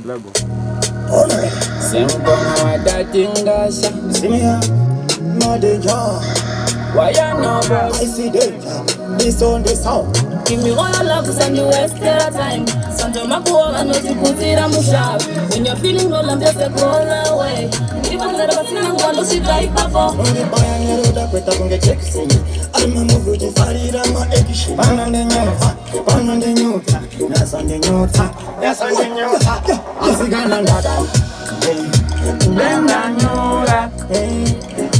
Blago. Simple now that thing does. See me here, no danger. Why you know I see danger. This on the sound. Give me all your love, and you waste your time. Santo Makuwa, I know you put it on my shop. When you're feeling low, I'm just a call away. Even the person I'm going to see like Papa. Only boy I know that better can get check for me. I'm a move with the fire, I'm a eggish. Pan on the nyota, pan on the nyota. Yes on the nyota, yes on the nyota. I'm a gun and dada. Nenda nyura,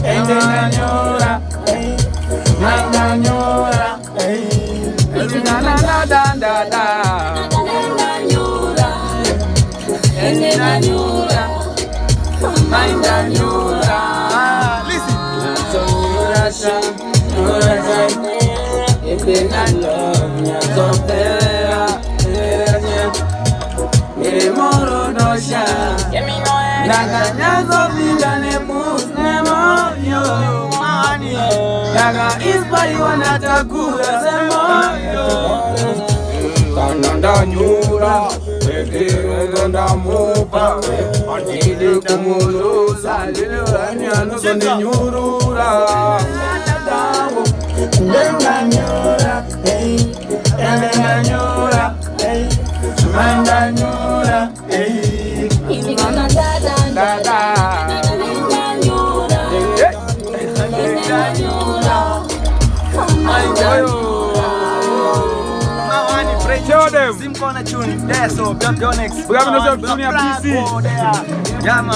nenda nyura, nenda nyura, nenda da. Nenda nyura, Nenda nyura, nenda nyura. Listen. So nyura sha, nenda nyura, so tera. Moro dosha. Naga nyazo binda ne pusne moyo mani. Naga ispari wanatakura se moyo. Kananda nyura, ekirunda mupa. Anili kumuzuza, lile wanyano sonde nyurura. Nenda nyura, nenda nyura, nenda nyura, Inigana dada. dada. Nenda nyura, nenda nyura. Show them. Simple on a tune. There, so don't next. We have another tune here, PC. Yeah, man.